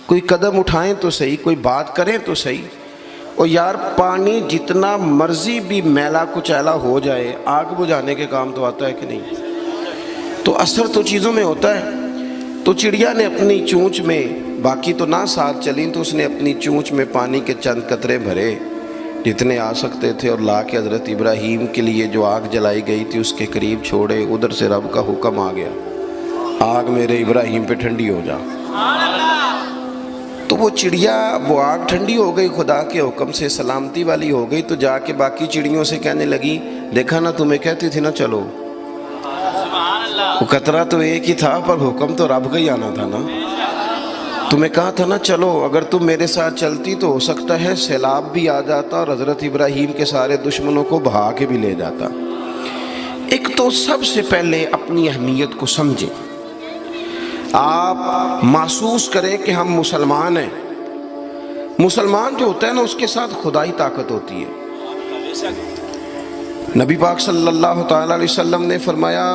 کوئی قدم اٹھائیں تو صحیح، کوئی بات کریں تو صحیح۔ اور یار پانی جتنا مرضی بھی میلا کچیلا ہو جائے، آگ بجھانے کے کام تو آتا ہے کہ نہیں؟ تو اثر تو چیزوں میں ہوتا ہے۔ تو چڑیا نے اپنی چونچ میں، باقی تو نہ ساتھ چلیں، تو اس نے اپنی چونچ میں پانی کے چند قطرے بھرے جتنے آ سکتے تھے، اور لا کے حضرت ابراہیم کے لیے جو آگ جلائی گئی تھی اس کے قریب چھوڑے۔ ادھر سے رب کا حکم آ گیا، آگ میرے ابراہیم پہ ٹھنڈی ہو جا۔ تو وہ چڑیا، وہ آگ ٹھنڈی ہو گئی، خدا کے حکم سے سلامتی والی ہو گئی۔ تو جا کے باقی چڑیوں سے کہنے لگی، دیکھا نا تمہیں کہتی تھی نا چلو، وہ قطرہ تو ایک ہی تھا پر حکم تو رب کا ہی آنا تھا نا، تمہیں کہا تھا نا چلو، اگر تم میرے ساتھ چلتی تو ہو سکتا ہے سیلاب بھی آ جاتا اور حضرت ابراہیم کے سارے دشمنوں کو بہا کے بھی لے جاتا۔ ایک تو سب سے پہلے اپنی اہمیت کو سمجھیں، آپ محسوس کریں کہ ہم مسلمان ہیں۔ مسلمان جو ہوتا ہے نا اس کے ساتھ خدائی طاقت ہوتی ہے۔ نبی پاک صلی اللہ تعالی علیہ وسلم نے فرمایا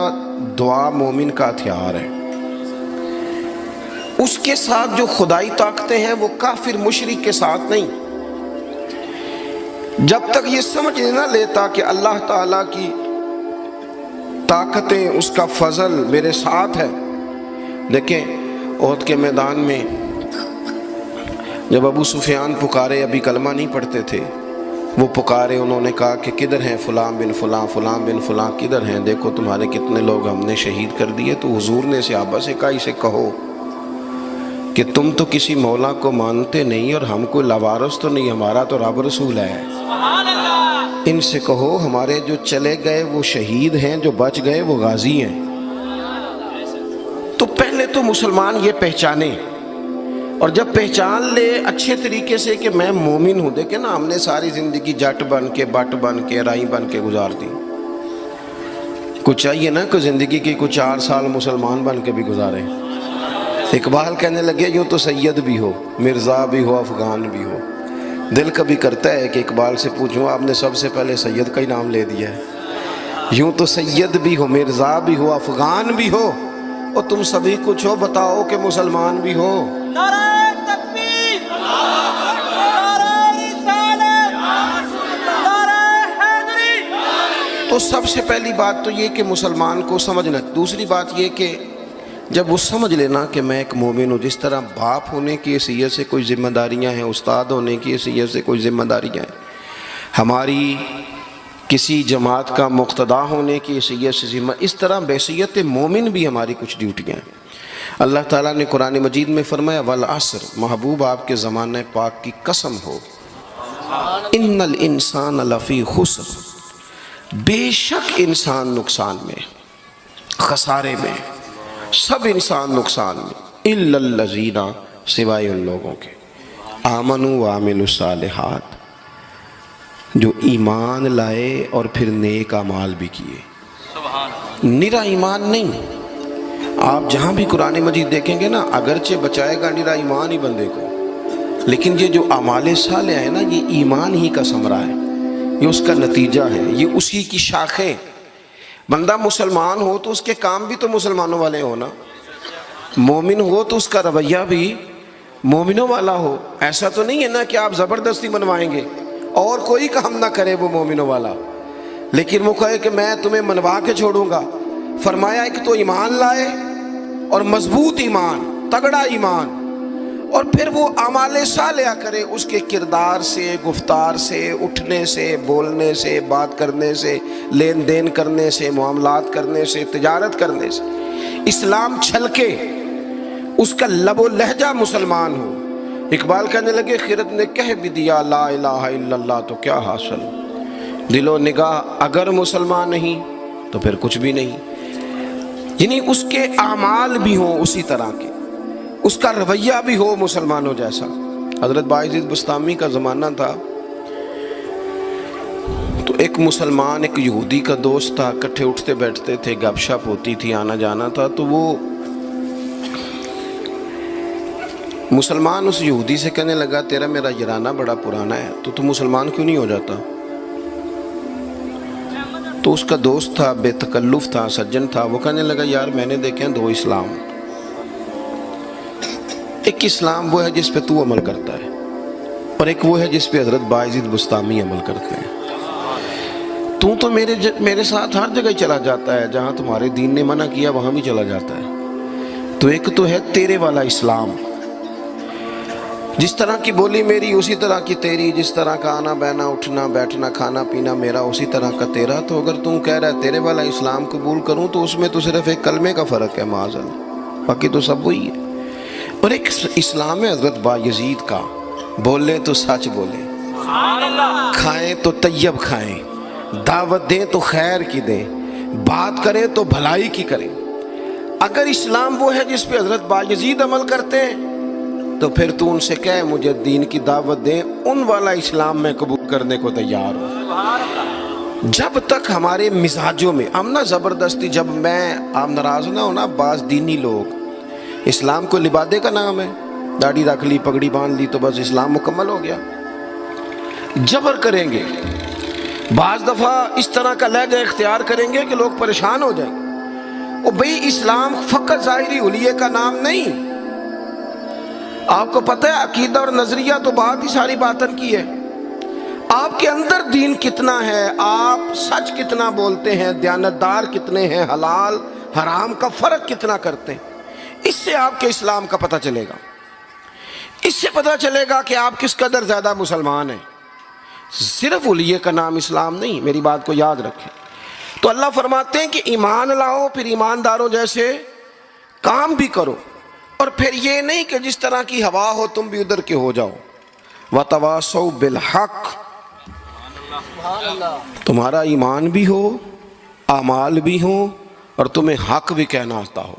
دعا مومن کا ہتھیار ہے۔ اس کے ساتھ جو خدائی طاقتیں ہیں وہ کافر مشرک کے ساتھ نہیں۔ جب تک یہ سمجھ نہ لیتا کہ اللہ تعالیٰ کی طاقتیں، اس کا فضل میرے ساتھ ہے۔ دیکھیں احد کے میدان میں جب ابو سفیان پکارے، ابھی کلمہ نہیں پڑھتے تھے، وہ پکارے، انہوں نے کہا کہ کدھر ہیں فلاں بن فلاں، فلاں بن فلاں کدھر ہیں، دیکھو تمہارے کتنے لوگ ہم نے شہید کر دیے۔ تو حضور نے صحابہ سے کہا اسے کہو کہ تم تو کسی مولا کو مانتے نہیں اور ہم کوئی لاوارث تو نہیں، ہمارا تو رب رسول ہے۔ ان سے کہو ہمارے جو چلے گئے وہ شہید ہیں، جو بچ گئے وہ غازی ہیں۔ تو پہلے تو مسلمان یہ پہچانے، اور جب پہچان لے اچھے طریقے سے کہ میں مومن ہوں۔ دیکھیں نا، ہم نے ساری زندگی جٹ بن کے، بٹ بن کے، رائی بن کے گزار دی۔ کچھ چاہیے نا کہ زندگی کی کچھ 4 سال مسلمان بن کے بھی گزارے۔ اقبال کہنے لگے یوں تو سید بھی ہو، مرزا بھی ہو، افغان بھی ہو۔ دل کبھی کرتا ہے کہ اقبال سے پوچھوں، آپ نے سب سے پہلے سید کا ہی نام لے دیا ہے۔ یوں تو سید بھی ہو، مرزا بھی ہو، افغان بھی ہو، اور تم سبھی کچھ ہو، بتاؤ کہ مسلمان بھی ہو۔ نعرہ تکبیر، نعرہ رسالت، نعرہ حیدری۔ تو سب سے پہلی بات تو یہ کہ مسلمان کو سمجھنا۔ دوسری بات یہ کہ جب وہ سمجھ لینا کہ میں ایک مومن ہوں، جس طرح باپ ہونے کی حیثیت سے کوئی ذمہ داریاں ہیں، استاد ہونے کی حیثیت سے کوئی ذمہ داریاں ہیں، ہماری کسی جماعت کا مقتدا ہونے کی حیثیت سے ذمہ، اس طرح بحیثیت مومن بھی ہماری کچھ ڈیوٹیاں ہیں۔ اللہ تعالیٰ نے قرآن مجید میں فرمایا والعصر، محبوب آپ کے زمانہ پاک کی قسم ہو، ان الانسان لفی خسر، بے شک انسان نقصان میں، خسارے میں، سب انسان نقصان میں، الا الذین، سوائے ان لوگوں کے، آمنوا وعملوا الصالحات، جو ایمان لائے اور پھر نیک اعمال بھی کیے۔ نرا ایمان نہیں، آپ جہاں بھی قرآن مجید دیکھیں گے نا، اگرچہ بچائے گا نرا ایمان ہی بندے کو، لیکن یہ جو اعمال صالح ہے نا، یہ ایمان ہی کا ثمرہ ہے، یہ اس کا نتیجہ ہے، یہ اسی کی شاخیں۔ بندہ مسلمان ہو تو اس کے کام بھی تو مسلمانوں والے ہو نا، مومن ہو تو اس کا رویہ بھی مومنوں والا ہو۔ ایسا تو نہیں ہے نا کہ آپ زبردستی منوائیں گے اور کوئی کام نہ کرے وہ مومنوں والا، لیکن وہ کہے کہ میں تمہیں منوا کے چھوڑوں گا۔ فرمایا ایک تو ایمان لائے، اور مضبوط ایمان، تگڑا ایمان، اور پھر وہ اعمال صالحہ کرے، اس کے کردار سے، گفتار سے، اٹھنے سے، بولنے سے، بات کرنے سے، لین دین کرنے سے، معاملات کرنے سے، تجارت کرنے سے اسلام چھلکے، اس کا لب و لہجہ مسلمان ہو۔ اقبال کہنے لگے خرد نے کہہ بھی دیا لا الہ الا اللہ تو کیا حاصل، دل و نگاہ اگر مسلمان نہیں تو پھر کچھ بھی نہیں۔ یعنی اس کے اعمال بھی ہوں اسی طرح کے، اس کا رویہ بھی ہو مسلمانوں جیسا۔ حضرت باعزید بستامی کا زمانہ تھا، تو ایک مسلمان ایک یہودی کا دوست تھا، اکٹھے اٹھتے بیٹھتے تھے، گپ شپ ہوتی تھی، آنا جانا تھا۔ تو وہ مسلمان اس یہودی سے کہنے لگا تیرا میرا یارانہ بڑا پرانا ہے، تو مسلمان کیوں نہیں ہو جاتا؟ تو اس کا دوست تھا، بے تکلف تھا، سجن تھا، وہ کہنے لگا یار میں نے دیکھے ہیں 2 اسلام، ایک اسلام وہ ہے جس پہ تو عمل کرتا ہے، اور ایک وہ ہے جس پہ حضرت باعزید بستامی عمل کرتے ہیں۔ تو میرے ساتھ ہر جگہ چلا جاتا ہے، جہاں تمہارے دین نے منع کیا وہاں بھی چلا جاتا ہے۔ تو ایک تو ہے تیرے والا اسلام، جس طرح کی بولی میری اسی طرح کی تیری، جس طرح کا آنا بہنا اٹھنا بیٹھنا کھانا پینا میرا اسی طرح کا تیرا۔ تو اگر تم کہہ رہا ہے تیرے والا اسلام قبول کروں تو اس میں تو صرف ایک کلمے کا فرق ہے معاذ اللہ، باقی تو سب وہی ہے۔ اور ایک اسلام ہے حضرت بایزید کا، بولے تو سچ بولے، کھائیں تو طیب کھائیں، دعوت دیں تو خیر کی دیں، بات کریں تو بھلائی کی کریں۔ اگر اسلام وہ ہے جس پہ حضرت بایزید عمل کرتے ہیں تو پھر تو ان سے کہے مجھے دین کی دعوت دیں، ان والا اسلام میں قبول کرنے کو تیار ہوں۔ جب تک ہمارے مزاجوں میں ہم نہ زبردستی، جب آپ ناراض نہ ہونا، بعض دینی لوگ اسلام کو لبادے کا نام ہے، داڑھی رکھ لی پگڑی باندھ لی تو بس اسلام مکمل ہو گیا، جبر کریں گے، بعض دفعہ اس طرح کا لہجہ اختیار کریں گے کہ لوگ پریشان ہو جائیں۔ اور بھئی اسلام فقط ظاہری حلیے کا نام نہیں، آپ کو پتہ ہے عقیدہ اور نظریہ تو بات ہی ساری باطن کی ہے۔ آپ کے اندر دین کتنا ہے، آپ سچ کتنا بولتے ہیں، دیانتدار کتنے ہیں، حلال حرام کا فرق کتنا کرتے ہیں، اس سے آپ کے اسلام کا پتہ چلے گا۔ اس سے پتہ چلے گا کہ آپ کس قدر زیادہ مسلمان ہیں۔ صرف حلیے کا نام اسلام نہیں، میری بات کو یاد رکھیں۔ تو اللہ فرماتے ہیں کہ ایمان لاؤ، پھر ایمانداروں جیسے کام بھی کرو، اور پھر یہ نہیں کہ جس طرح کی ہوا ہو تم بھی ادھر کے ہو جاؤ۔ وَتَوَاصَوْا بِالْحَقِّ، تمہارا ایمان بھی ہو، اعمال بھی ہوں، اور تمہیں حق بھی کہنا آتا ہو۔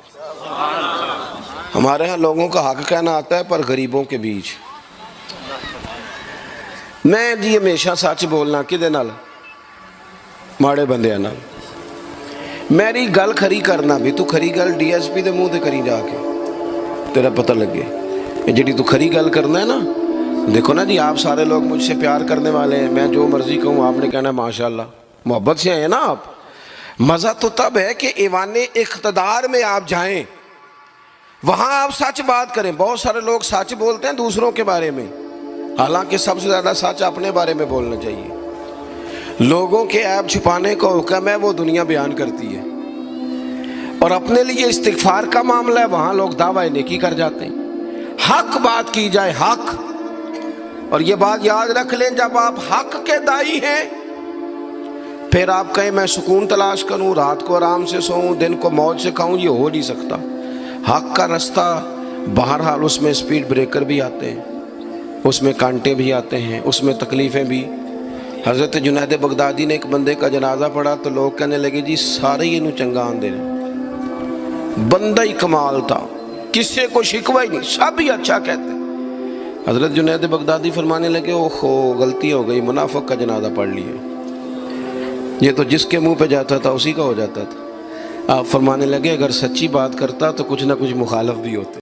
ہمارے ہاں لوگوں کا حق کہنا آتا ہے پر غریبوں کے بیچ۔ میں جی ہمیشہ سچ بولنا کدے نال، ماڑے بندے نال۔ میری گل کھری کرنا بھی، تو کھری گل ڈی ایس پی دے منہ تے کری جا کے، تیرا پتہ لگے جیڑی تو کھری گل کرنا ہے نا۔ دیکھو نا جی، آپ سارے لوگ مجھ سے پیار کرنے والے ہیں، میں جو مرضی کہوں آپ نے کہنا ہے ماشاءاللہ، محبت سے ہیں نا آپ۔ مزہ تو تب ہے کہ ایوان اقتدار میں آپ جائیں، وہاں آپ سچ بات کریں۔ بہت سارے لوگ سچ بولتے ہیں دوسروں کے بارے میں، حالانکہ سب سے زیادہ سچ اپنے بارے میں بولنا چاہیے۔ لوگوں کے عیب چھپانے کا حکم ہے، وہ دنیا بیان کرتی ہے، اور اپنے لیے استغفار کا معاملہ ہے، وہاں لوگ دعویٰ نیکی کر جاتے ہیں۔ حق بات کی جائے، حق۔ اور یہ بات یاد رکھ لیں، جب آپ حق کے دائی ہیں پھر آپ کہیں میں سکون تلاش کروں، رات کو آرام سے سوؤں، دن کو موج سے کھاؤں، یہ ہو نہیں سکتا۔ حق کا رستہ بہرحال اس میں سپیڈ بریکر بھی آتے ہیں، اس میں کانٹے بھی آتے ہیں، اس میں تکلیفیں بھی۔ حضرت جنید بغدادی نے ایک بندے کا جنازہ پڑھا تو لوگ کہنے لگے جی سارے ہی انہوں چنگا آندے رہے، بندہ ہی کمال تھا، کسی کو شکوہ ہی نہیں، سب ہی اچھا کہتے۔ حضرت جنید بغدادی فرمانے لگے اوہو غلطی ہو گئی، منافق کا جنازہ پڑھ لیا، یہ تو جس کے منہ پہ جاتا تھا اسی کا ہو جاتا تھا۔ آپ فرمانے لگے اگر سچی بات کرتا تو کچھ نہ کچھ مخالف بھی ہوتے۔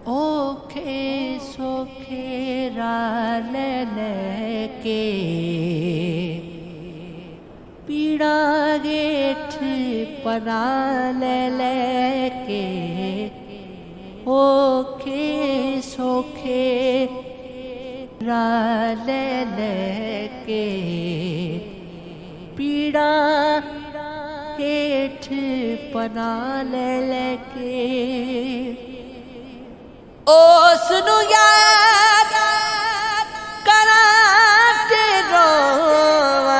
اوکھے سوکھے راہ لے کے پیڑا گیٹھ پناہ لے کے، اوکھے سوکھے راہ لے کے پیڑا گیٹھ پناہ لے کے، اس نو یاد کراتے روواں،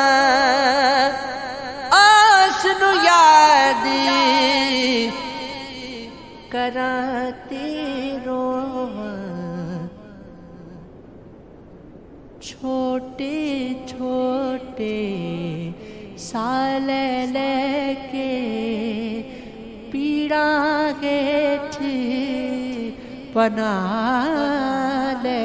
اس نو یاد کراتے روواں، چھوٹے چھوٹے سال لے کے پیڑا گیٹھ پناہ لے